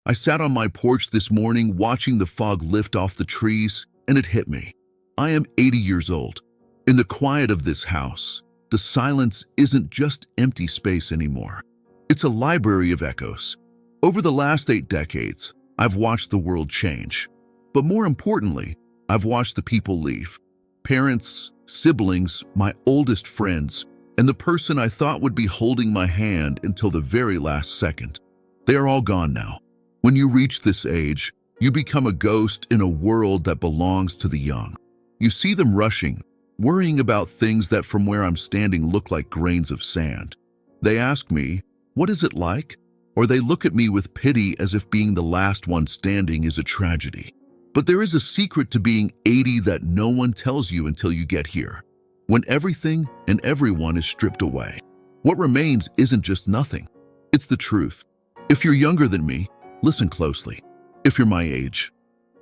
I sat on my porch this morning watching the fog lift off the trees, and it hit me. I am 80 years old. In the quiet of this house, the silence isn't just empty space anymore. It's a library of echoes. Over the last 8 decades, I've watched the world change. But more importantly, I've watched the people leave. Parents, siblings, my oldest friends, and the person I thought would be holding my hand until the very last second. They are all gone now. When you reach this age, you become a ghost in a world that belongs to the young. You see them rushing, worrying about things that from where I'm standing look like grains of sand. They ask me, "What is it like?" Or they look at me with pity as if being the last one standing is a tragedy. But there is a secret to being 80 that no one tells you until you get here. When everything and everyone is stripped away, what remains isn't just nothing. It's the truth. If you're younger than me, listen closely. If you're my age,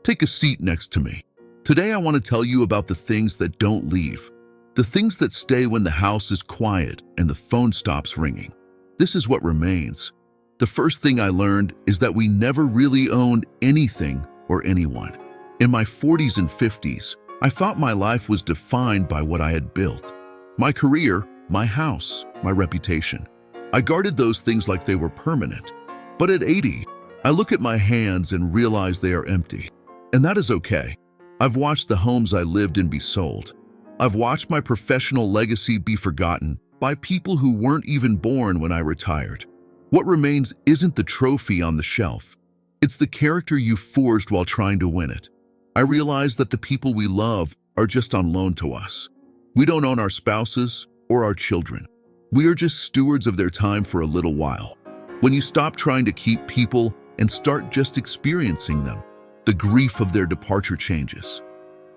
take a seat next to me. Today I want to tell you about the things that don't leave. The things that stay when the house is quiet and the phone stops ringing. This is what remains. The first thing I learned is that we never really owned anything or anyone. In my 40s and 50s, I thought my life was defined by what I had built. My career, my house, my reputation. I guarded those things like they were permanent. But at 80, I look at my hands and realize they are empty. And that is okay. I've watched the homes I lived in be sold. I've watched my professional legacy be forgotten by people who weren't even born when I retired. What remains isn't the trophy on the shelf. It's the character you forged while trying to win it. I realize that the people we love are just on loan to us. We don't own our spouses or our children. We are just stewards of their time for a little while. When you stop trying to keep people and start just experiencing them, the grief of their departure changes.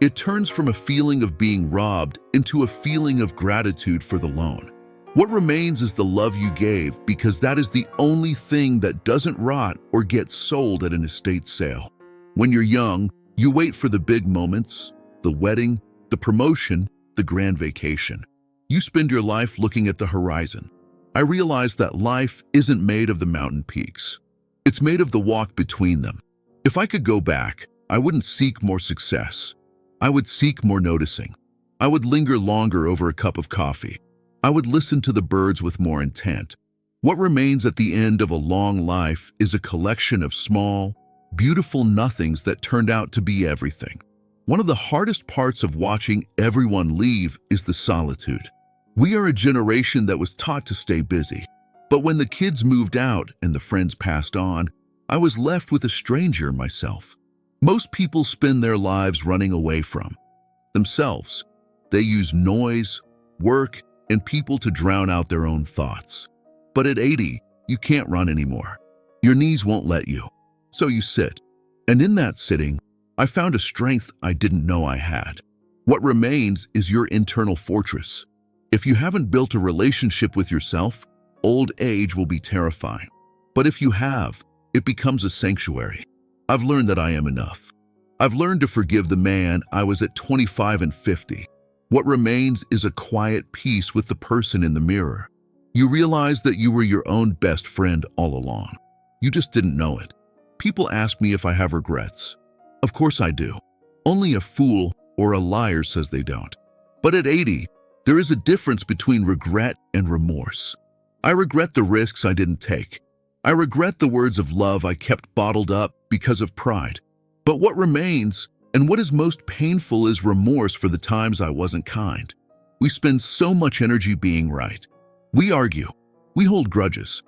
It turns from a feeling of being robbed into a feeling of gratitude for the loan. What remains is the love you gave, because that is the only thing that doesn't rot or get sold at an estate sale. When you're young, you wait for the big moments, the wedding, the promotion, the grand vacation. You spend your life looking at the horizon. I realized that life isn't made of the mountain peaks. It's made of the walk between them. If I could go back, I wouldn't seek more success. I would seek more noticing. I would linger longer over a cup of coffee. I would listen to the birds with more intent. What remains at the end of a long life is a collection of small, beautiful nothings that turned out to be everything. One of the hardest parts of watching everyone leave is the solitude. We are a generation that was taught to stay busy. But when the kids moved out and the friends passed on, I was left with a stranger myself. Most people spend their lives running away from themselves. They use noise, work, and people to drown out their own thoughts. But at 80, you can't run anymore. Your knees won't let you. So you sit. And in that sitting, I found a strength I didn't know I had. What remains is your internal fortress. If you haven't built a relationship with yourself, old age will be terrifying. But if you have, it becomes a sanctuary. I've learned that I am enough. I've learned to forgive the man I was at 25 and 50. What remains is a quiet peace with the person in the mirror. You realize that you were your own best friend all along. You just didn't know it. People ask me if I have regrets. Of course I do. Only a fool or a liar says they don't. But at 80, there is a difference between regret and remorse. I regret the risks I didn't take. I regret the words of love I kept bottled up because of pride. But what remains, and what is most painful, is remorse for the times I wasn't kind. We spend so much energy being right. We argue. We hold grudges.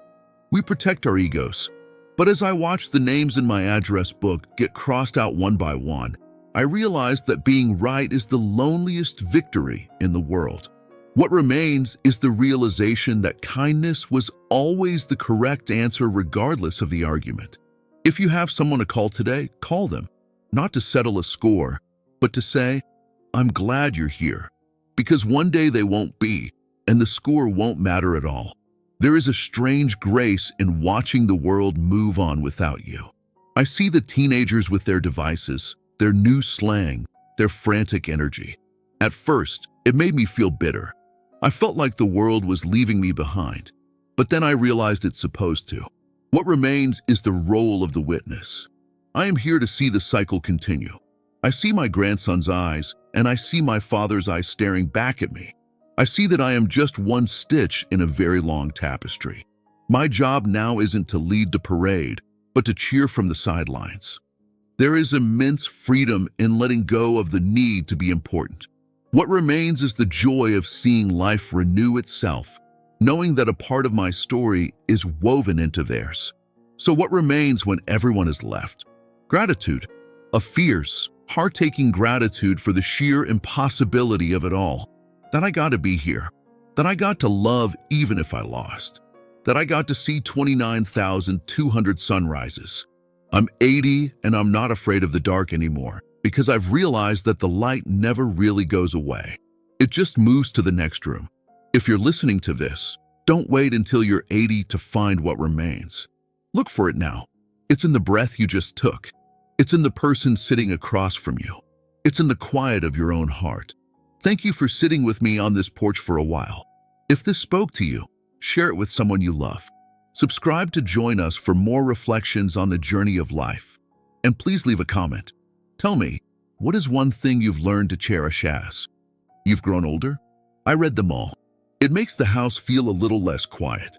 We protect our egos. But as I watched the names in my address book get crossed out one by one, I realized that being right is the loneliest victory in the world. What remains is the realization that kindness was always the correct answer regardless of the argument. If you have someone to call today, call them. Not to settle a score, but to say, "I'm glad you're here." Because one day they won't be, and the score won't matter at all. There is a strange grace in watching the world move on without you. I see the teenagers with their devices, their new slang, their frantic energy. At first, it made me feel bitter. I felt like the world was leaving me behind. But then I realized it's supposed to. What remains is the role of the witness. I am here to see the cycle continue. I see my grandson's eyes, and I see my father's eyes staring back at me. I see that I am just one stitch in a very long tapestry. My job now isn't to lead the parade, but to cheer from the sidelines. There is immense freedom in letting go of the need to be important. What remains is the joy of seeing life renew itself, knowing that a part of my story is woven into theirs. So what remains when everyone is left? Gratitude, a fierce, heart-taking gratitude for the sheer impossibility of it all. That I got to be here, that I got to love even if I lost, that I got to see 29,200 sunrises. I'm 80 and I'm not afraid of the dark anymore because I've realized that the light never really goes away. It just moves to the next room. If you're listening to this, don't wait until you're 80 to find what remains. Look for it now. It's in the breath you just took. It's in the person sitting across from you. It's in the quiet of your own heart. Thank you for sitting with me on this porch for a while. If this spoke to you, share it with someone you love. Subscribe to join us for more reflections on the journey of life. And please leave a comment. Tell me, what is one thing you've learned to cherish as you've grown older? I read them all. It makes the house feel a little less quiet.